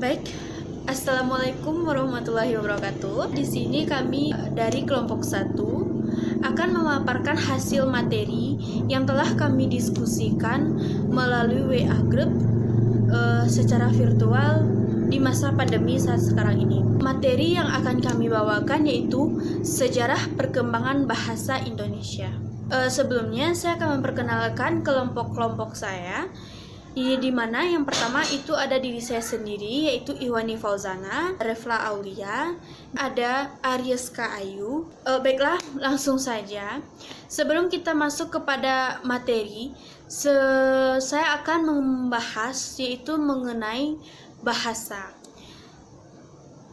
Baik, Assalamualaikum warahmatullahi wabarakatuh. Di sini kami dari kelompok 1 akan memaparkan hasil materi yang telah kami diskusikan melalui WA Group secara virtual di masa pandemi saat sekarang ini. Materi yang akan kami bawakan yaitu sejarah perkembangan bahasa Indonesia. Sebelumnya saya akan memperkenalkan kelompok-kelompok saya. Di mana yang pertama itu ada diri saya sendiri, yaitu Iwani Fauzana, Refla Aulia, ada Aryeska Ayu. Baiklah, langsung saja. Sebelum kita masuk kepada materi, saya akan membahas yaitu mengenai bahasa.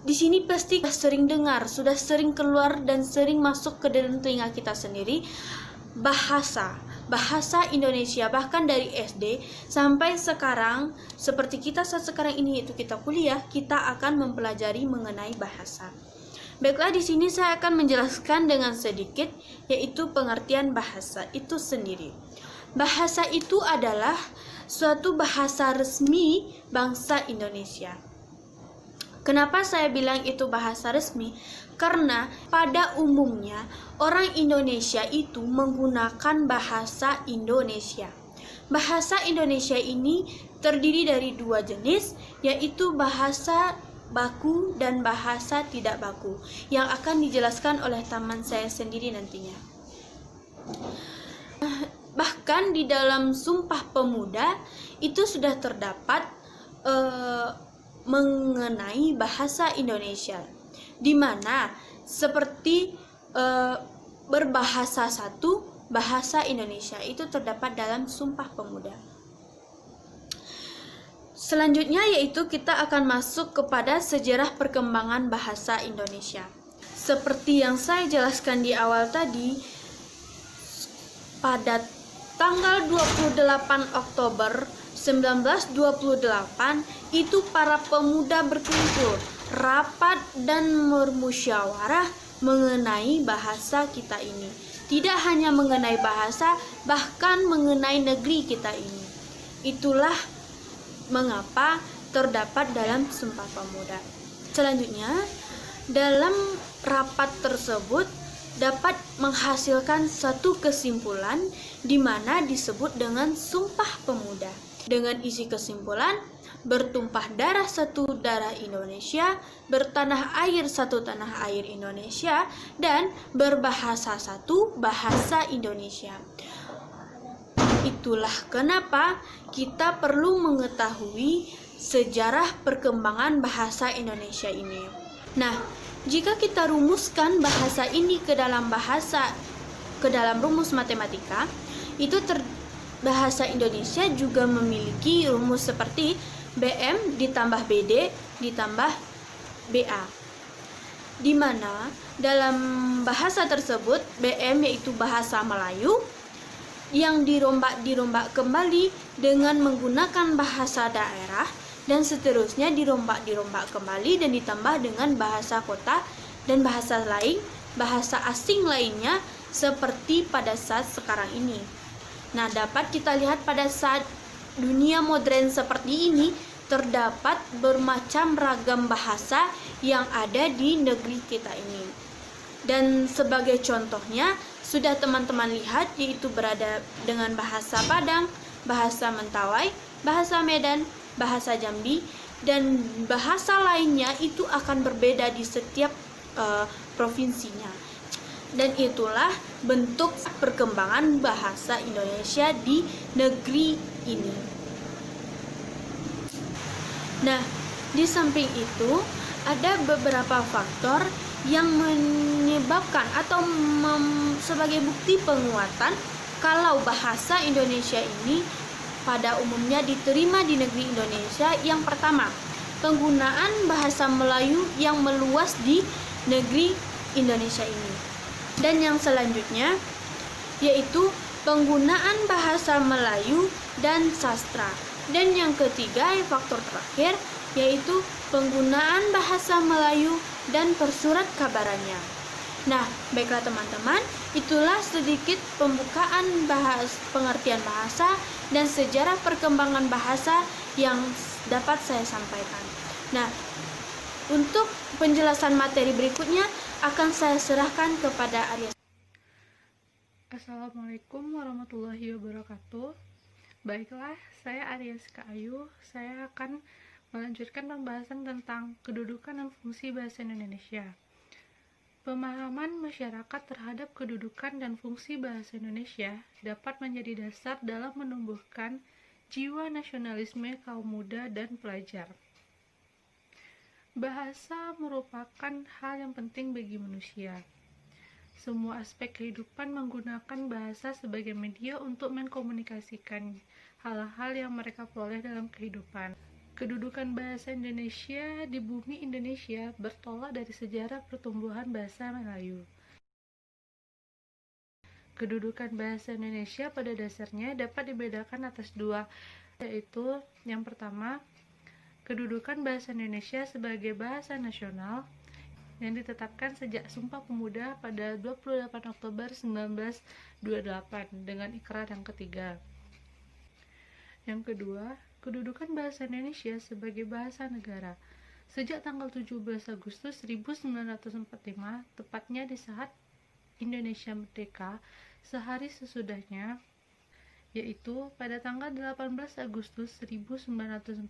Di sini pasti sering dengar, sudah sering keluar dan sering masuk ke dalam telinga kita sendiri, bahasa Indonesia. Bahkan dari SD sampai sekarang, seperti kita saat sekarang ini yaitu kita kuliah, kita akan mempelajari mengenai bahasa. Baiklah, di sini saya akan menjelaskan dengan sedikit yaitu pengertian bahasa itu sendiri. Bahasa itu adalah suatu bahasa resmi bangsa Indonesia. Kenapa saya bilang itu bahasa resmi? Karena pada umumnya orang Indonesia itu menggunakan bahasa Indonesia. Bahasa Indonesia ini terdiri dari dua jenis, yaitu bahasa baku dan bahasa tidak baku, yang akan dijelaskan oleh teman saya sendiri nantinya. Bahkan di dalam Sumpah Pemuda itu sudah terdapat mengenai bahasa Indonesia, di mana seperti berbahasa satu, bahasa Indonesia itu terdapat dalam Sumpah Pemuda. Selanjutnya yaitu kita akan masuk kepada sejarah perkembangan bahasa Indonesia. Seperti yang saya jelaskan di awal tadi, pada tanggal 28 Oktober 1928 itu para pemuda berkumpul, rapat dan bermusyawarah mengenai bahasa kita ini. Tidak hanya mengenai bahasa, bahkan mengenai negeri kita ini. Itulah mengapa terdapat dalam Sumpah Pemuda. Selanjutnya, dalam rapat tersebut dapat menghasilkan satu kesimpulan di mana disebut dengan Sumpah Pemuda. Dengan isi kesimpulan, bertumpah darah satu darah Indonesia, bertanah air satu tanah air Indonesia, dan berbahasa satu bahasa Indonesia. Itulah kenapa kita perlu mengetahui sejarah perkembangan bahasa Indonesia ini. Nah, jika kita rumuskan bahasa ini ke dalam rumus matematika, itu bahasa Indonesia juga memiliki rumus seperti BM ditambah BD ditambah BA, di mana dalam bahasa tersebut BM yaitu bahasa Melayu yang dirombak kembali dengan menggunakan bahasa daerah, dan seterusnya dirombak kembali dan ditambah dengan bahasa kota dan bahasa asing lainnya seperti pada saat sekarang ini. Nah, dapat kita lihat pada saat dunia modern seperti ini terdapat bermacam ragam bahasa yang ada di negeri kita ini. Dan sebagai contohnya sudah teman-teman lihat, yaitu berada dengan bahasa Padang, bahasa Mentawai, bahasa Medan, bahasa Jambi, dan bahasa lainnya itu akan berbeda di setiap provinsinya. Dan itulah bentuk perkembangan bahasa Indonesia di negeri ini. Nah, di samping itu ada beberapa faktor yang menyebabkan atau sebagai bukti penguatan kalau bahasa Indonesia ini pada umumnya diterima di negeri Indonesia. Yang pertama, penggunaan bahasa Melayu yang meluas di negeri Indonesia ini. Dan yang selanjutnya yaitu penggunaan bahasa Melayu dan sastra. Dan yang ketiga, faktor terakhir, yaitu penggunaan bahasa Melayu dan persurat kabarannya. Nah, baiklah teman-teman, itulah sedikit pembukaan pengertian bahasa dan sejarah perkembangan bahasa yang dapat saya sampaikan. Nah, untuk penjelasan materi berikutnya akan saya serahkan kepada Arya. Assalamualaikum warahmatullahi wabarakatuh. Baiklah, saya Aryaska Ayu. Saya akan melanjutkan pembahasan tentang kedudukan dan fungsi bahasa Indonesia. Pemahaman masyarakat terhadap kedudukan dan fungsi bahasa Indonesia dapat menjadi dasar dalam menumbuhkan jiwa nasionalisme kaum muda dan pelajar. Bahasa merupakan hal yang penting bagi manusia. Semua aspek kehidupan menggunakan bahasa sebagai media untuk mengkomunikasikan hal-hal yang mereka peroleh dalam kehidupan. Kedudukan bahasa Indonesia di bumi Indonesia bertolak dari sejarah pertumbuhan bahasa Melayu. Kedudukan bahasa Indonesia pada dasarnya dapat dibedakan atas dua, yaitu yang pertama, kedudukan bahasa Indonesia sebagai bahasa nasional yang ditetapkan sejak Sumpah Pemuda pada 28 Oktober 1928 dengan ikrar yang ketiga. Yang kedua, kedudukan bahasa Indonesia sebagai bahasa negara sejak tanggal 17 Agustus 1945, tepatnya di saat Indonesia merdeka, sehari sesudahnya, yaitu pada tanggal 18 Agustus 1945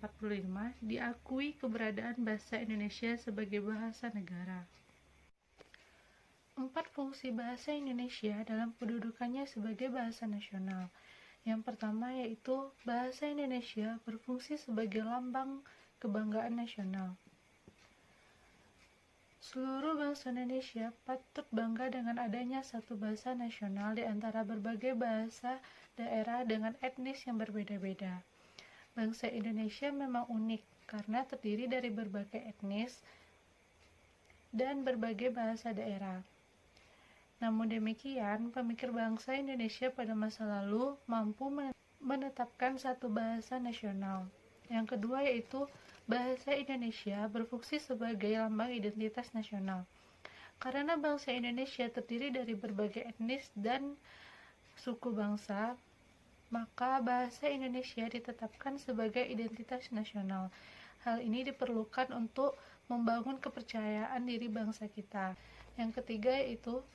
diakui keberadaan bahasa Indonesia sebagai bahasa negara. 4 fungsi bahasa Indonesia dalam kedudukannya sebagai bahasa nasional. Yang pertama yaitu bahasa Indonesia berfungsi sebagai lambang kebanggaan nasional. Seluruh bangsa Indonesia patut bangga dengan adanya satu bahasa nasional di antara berbagai bahasa daerah dengan etnis yang berbeda-beda. Bangsa Indonesia memang unik karena terdiri dari berbagai etnis dan berbagai bahasa daerah. Namun demikian, pemikir bangsa Indonesia pada masa lalu mampu menetapkan satu bahasa nasional. Yang kedua yaitu bahasa Indonesia berfungsi sebagai lambang identitas nasional. Karena bangsa Indonesia terdiri dari berbagai etnis dan suku bangsa, maka bahasa Indonesia ditetapkan sebagai identitas nasional. Hal ini diperlukan untuk membangun kepercayaan diri bangsa kita. Yang ketiga yaitu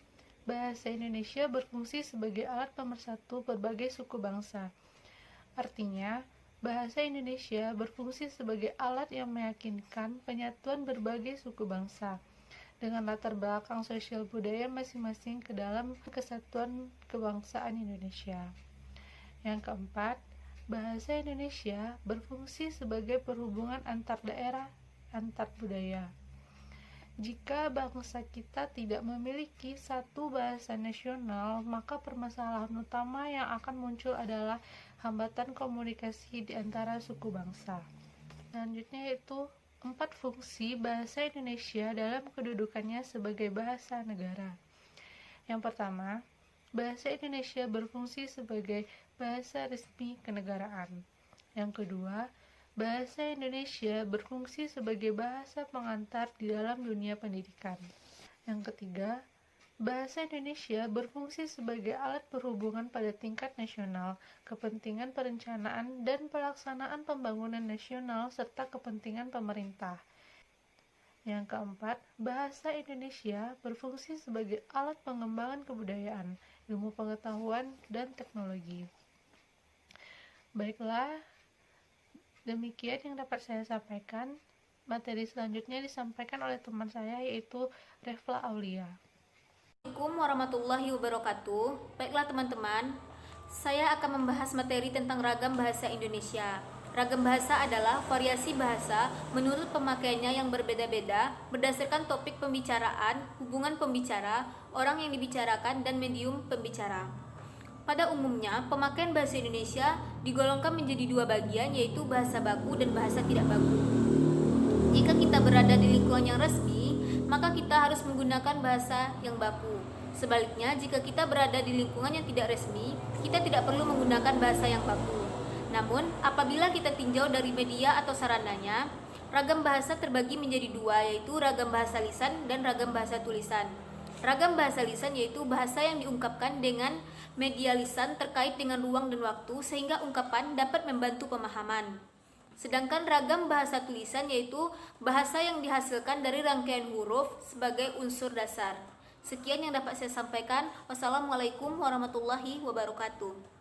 bahasa Indonesia berfungsi sebagai alat pemersatu berbagai suku bangsa. Artinya, bahasa Indonesia berfungsi sebagai alat yang meyakinkan penyatuan berbagai suku bangsa dengan latar belakang sosial budaya masing-masing ke dalam kesatuan kebangsaan Indonesia. Yang keempat, bahasa Indonesia berfungsi sebagai perhubungan antar daerah, antar budaya. Jika bangsa kita tidak memiliki satu bahasa nasional, maka permasalahan utama yang akan muncul adalah hambatan komunikasi di antara suku bangsa. Selanjutnya yaitu 4 fungsi bahasa Indonesia dalam kedudukannya sebagai bahasa negara. Yang pertama, bahasa Indonesia berfungsi sebagai bahasa resmi kenegaraan. Yang kedua, bahasa Indonesia berfungsi sebagai bahasa pengantar di dalam dunia pendidikan. Yang ketiga, bahasa Indonesia berfungsi sebagai alat perhubungan pada tingkat nasional, kepentingan perencanaan dan pelaksanaan pembangunan nasional serta kepentingan pemerintah. Yang keempat, bahasa Indonesia berfungsi sebagai alat pengembangan kebudayaan, ilmu pengetahuan, dan teknologi. Baiklah, demikian yang dapat saya sampaikan. Materi selanjutnya disampaikan oleh teman saya yaitu Refla Aulia. Assalamualaikum warahmatullahi wabarakatuh. Baiklah teman-teman, saya akan membahas materi tentang ragam bahasa Indonesia. Ragam bahasa adalah variasi bahasa menurut pemakaiannya yang berbeda-beda berdasarkan topik pembicaraan, hubungan pembicara, orang yang dibicarakan, dan medium pembicara. Pada umumnya, pemakaian bahasa Indonesia digolongkan menjadi dua bagian, yaitu bahasa baku dan bahasa tidak baku. Jika kita berada di lingkungan yang resmi, maka kita harus menggunakan bahasa yang baku. Sebaliknya, jika kita berada di lingkungan yang tidak resmi, kita tidak perlu menggunakan bahasa yang baku. Namun, apabila kita tinjau dari media atau sarananya, ragam bahasa terbagi menjadi dua, yaitu ragam bahasa lisan dan ragam bahasa tulisan. Ragam bahasa lisan yaitu bahasa yang diungkapkan dengan media lisan terkait dengan ruang dan waktu sehingga ungkapan dapat membantu pemahaman. Sedangkan ragam bahasa tulisan yaitu bahasa yang dihasilkan dari rangkaian huruf sebagai unsur dasar. Sekian yang dapat saya sampaikan. Wassalamualaikum warahmatullahi wabarakatuh.